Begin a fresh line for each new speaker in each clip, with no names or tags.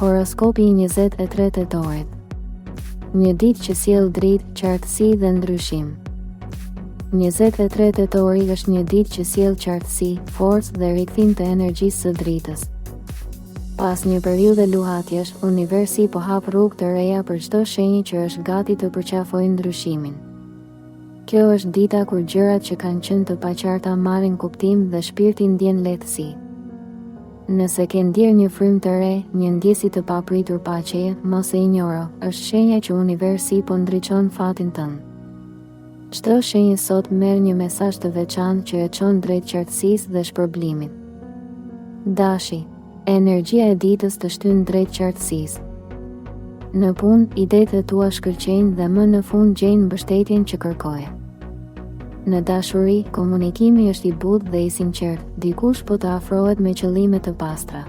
Horoskopi i 23 tetorit. Një ditë që sjell dritë, qartësi dhe ndryshim. 23 tetori është një ditë që sjell qartësi, forcë dhe rikthim të energjisë së dritës. Pas një periudhe luhatjesh, universi po hap rrugë të reja për çdo shenjë që është gati të përqafojë ndryshimin. Kjo është dita kur gjërat që kanë qenë të paqarta marrin kuptim dhe shpirti ndjen lehtësi. Nëse ke ndjerë një frymë të re, një ndjesi të papritur paqeje, mos e injoro, është shenja që universi po ndriçon fatin tënd. Çdo shenjë sot merr një mesazh të veçantë që e çon drejt qartësisë dhe shpërblimit. Dashi, energjia e ditës të shtyn drejt qartësisë. Në punë, idetë e tua shkëlqejnë dhe më në fund gjejnë mbështetjen që kërkoje. Në dashuri, komunikimi është i butë dhe i sinqert, dikush po të afrohet me qëllime të pastra.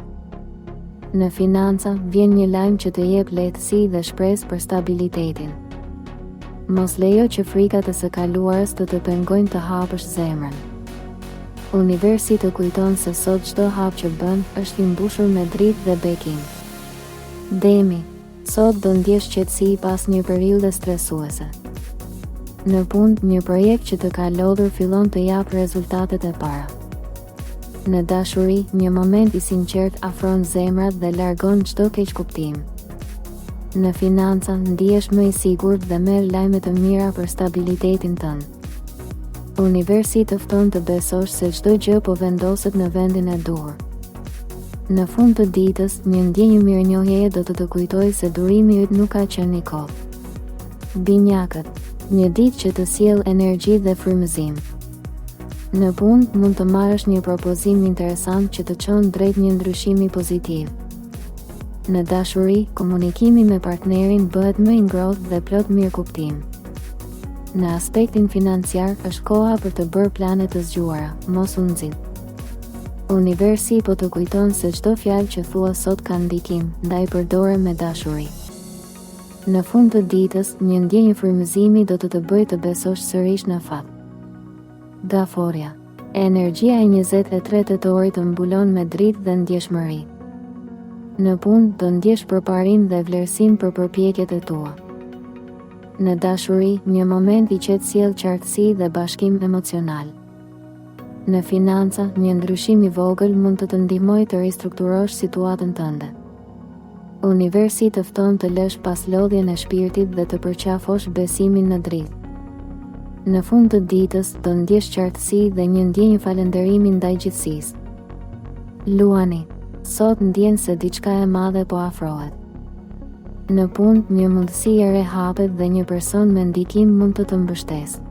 Në financa, vjen një lajm që të jep lehtësi dhe shpresë për stabilitetin. Mos lejo që frikat e së kaluarës të pengojnë të hapësh zemrën. Universi të kujton se sot çdo hap që bën është i mbushur me dritë dhe bekim. Demi, sot do ndjesh qetësi pas një periudhe stresuese. Në punë, një projekt që të ka lodhur fillon të jap rezultatet e para. Në dashuri, një moment i sinqert afron zemrat dhe largon çdo keqkuptim. Në financa, ndihesh më i sigurt dhe merr lajme të mira për stabilitetin tënd. Universi të fton të besosh se çdo gjë po vendoset në vendin e duhur. Në fund të ditës, një ndjenjë mirënjohjeje do të kujtojë se durimi yt nuk ka qenë i kot. Binjakët, një ditë që të sjell energji dhe frymëzim. Në punë, mund të marrësh një propozim interesant që të çon drejt një ndryshimi pozitiv. Në dashuri, komunikimi me partnerin bëhet më i ngrohtë dhe plot mirëkuptim. Në aspektin financiar, është koha për të bërë plane të zgjuara, mos u nxit. Universi po të kujton se çdo fjalë që thua sot ka ndikim, ndaj përdore me dashuri. Në fund të ditës, një ndjenjë frymëzimi do të bëjë të besosh sërish në fat. Daforia, energjia e 23 tetorit të mbulon me dritë dhe ndjeshmëri. Në punë, do ndjesh përparim dhe vlerësim për përpjekjet e tua. Në dashuri, një moment i qetë sjell qartësi dhe bashkim emocional. Në financa, një ndryshim i vogël mund të ndihmojë të ristrukturosh situatën tënde. Universi të fton të lësh pas lodhjen e shpirtit dhe të përqafosh besimin në dritë. Në fund të ditës, do ndjesh qartësi dhe një ndjenjë falënderimi ndaj gjithësisë. Luani, sot ndjen se diçka e madhe po afrohet. Në punë, një mundësi e re hapet dhe një person me ndikim mund të mbështesë.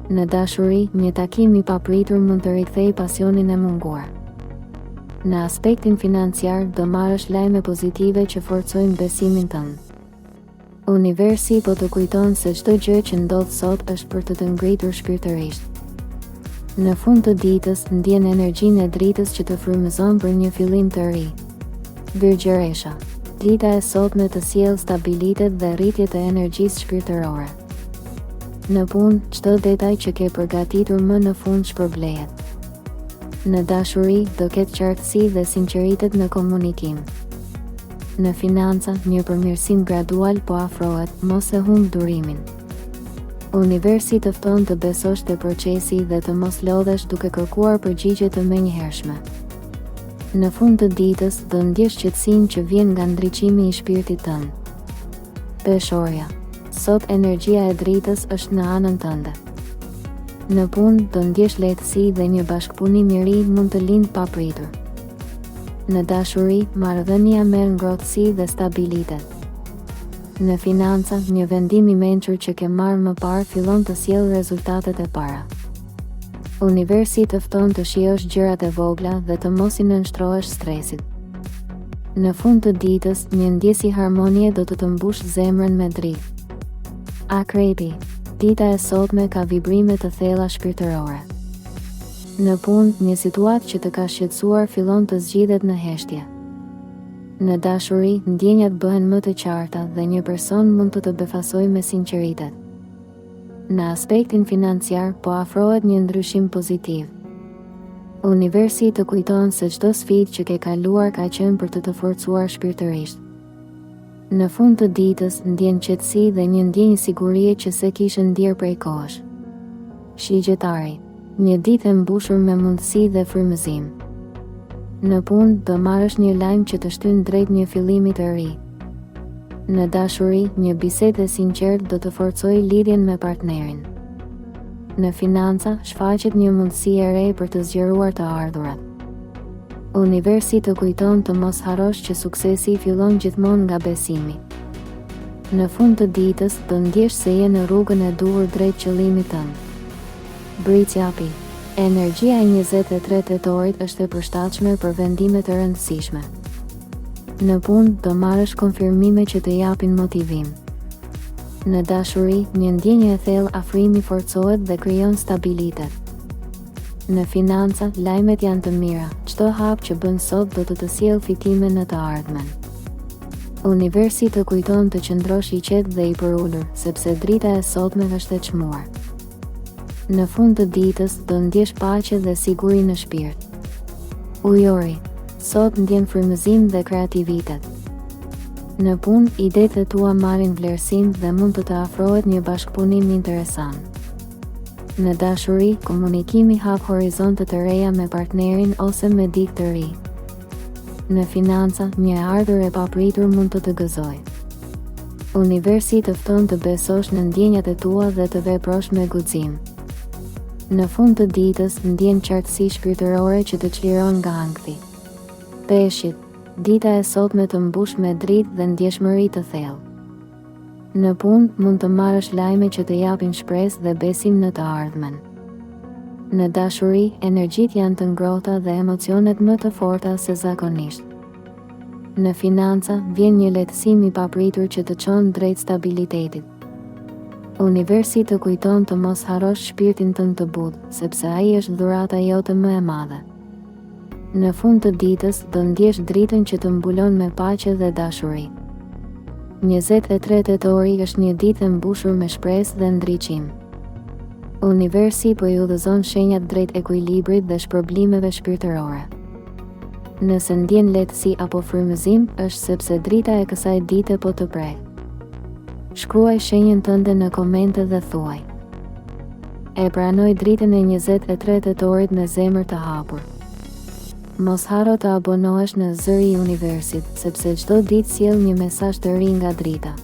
Në dashuri, një takim i papritur mund të rikthejë pasionin e munguar. Në aspektin financiar, do marrësh lajme pozitive që forcojnë besimin tënd. Universi po të kujton se çdo gjë që ndodh sot është për të ngritur shpirtërisht. Në fund të ditës, ndjen energjinë e dritës që të frymëzon për një fillim të ri. Virgjëresha, dita e sotme të sjell stabilitet dhe rritje të energjisë shpirtërore. Në punë, çdo detaj që ke përgatitur më në fund shpërblehet. Në dashuri, do ketë qartësi dhe sinqeritet në komunikim. Në financa, një përmirësim gradual po afrohet, mos e humb durimin. Universi të fton të besosh te procesi dhe të mos lodhesh duke kërkuar përgjigje të menjëhershme. Në fund të ditës, do ndjesh qetësinë që vjen nga ndriçimi i shpirtit tënd. Peshorja, sot energjia e dritës është në anën tënde. Në punë, do ndjesh lehtësi dhe një bashkëpunim i ri mund të lindë papritur. Në dashuri, marrëdhënia merr ngrohtësi dhe stabilitet. Në financa, një vendim i mençur që ke marrë më parë fillon të sjellë rezultatet e para. Universi të fton të shijosh gjërat e vogla dhe të mos i nënshtrohesh stresit. Në fund të ditës, një ndjesi harmonie do të mbush zemrën me dritë. Akrepi, dita e sotme ka vibrime të thella shpirtërore. Në punë, një situatë që të ka shqetësuar fillon të zgjidhet në heshtje. Në dashuri, ndjenjat bëhen më të qarta dhe një person mund të befasojë me sinqeritet. Në aspektin financiar, po afrohet një ndryshim pozitiv. Universi të kujton se çdo sfidë që ke kaluar ka qenë për të forcuar shpirtërisht. Në fund të ditës ndjen qetësi dhe një ndjenjë sigurie që se kishe ndier prej kohësh. Shigjetari, një ditë e mbushur me mundësi dhe frymëzim. Në punë do marrësh një lajm që të shtyn drejt një fillimi të ri. Në dashuri, një bisedë e sinqertë do të forcojë lidhjen me partnerin. Në financa, shfaqet një mundësi e re për të zgjeruar të ardhurat. Universi të kujton të mos harrosh që suksesi fillon gjithmonë nga besimi. Në fund të ditës do ndjesh se je në rrugën e duhur drejt qëllimit tënd. Britsjapi, energjia e 23 tetorit është e përshtatshme për vendime të rëndësishme. Në punë do marrësh konfirmime që të japin motivim. Në dashuri, një ndjenjë e thellë afrimi forcohet dhe krijon stabilitet. Në financa, lajmet janë të mira, çdo hap që bën sot do të sjellë fitime në të ardhmen. Universi të kujton të qëndrosh i qetë dhe i përulur, sepse drita e sotme është e çmuar. Në fund të ditës do ndjesh paqe dhe siguri në shpirt. Ujori, sot ndjen frymëzim dhe kreativitet. Në punë, idetë e tua marrin vlerësim dhe mund të të afrohet një bashkëpunim interesant. Në dashuri, komunikimi hap horizonte të reja me partnerin ose me dikë të ri. Në financa, një ardhur e papritur mund të gëzojë. Universi të fton të besosh në ndjenjat e tua dhe të veprosh me guxim. Në fund të ditës, ndjen qartësi shpirtërore që të çliron nga ankthi. Peshqit, dita e sotme të mbush me dritë dhe ndjeshmëri të thellë. Në punë, mund të marrësh lajme që të japin shpresë dhe besim në të ardhmen. Në dashuri, energjitë janë të ngrohta dhe emocionet më të forta se zakonisht. Në financa, vjen një lehtësim i papritur që të çon drejt stabilitetit. Universi të kujton të mos harrosh shpirtin tënd të butë, sepse ai është dhurata jote më e madhe. Në fund të ditës, do ndjesh dritën që të mbulon me paqe dhe dashuri. 23 tetori është një ditë e mbushur me shpresë dhe ndriçim. Universi po ju udhëzon shenjat drejt ekuilibrit dhe shpërblimeve shpirtërore. Nëse ndjen lehtësi apo frymëzim, është sepse drita e kësaj dite po të prek. Shkruaj shenjën tënde në komente dhe thuaj: e pranoj dritën e 23 tetorit me zemër të hapur. Mos harro të abonohesh në Zëri i Universit, sepse çdo ditë sjell një mesazh të ri nga drita.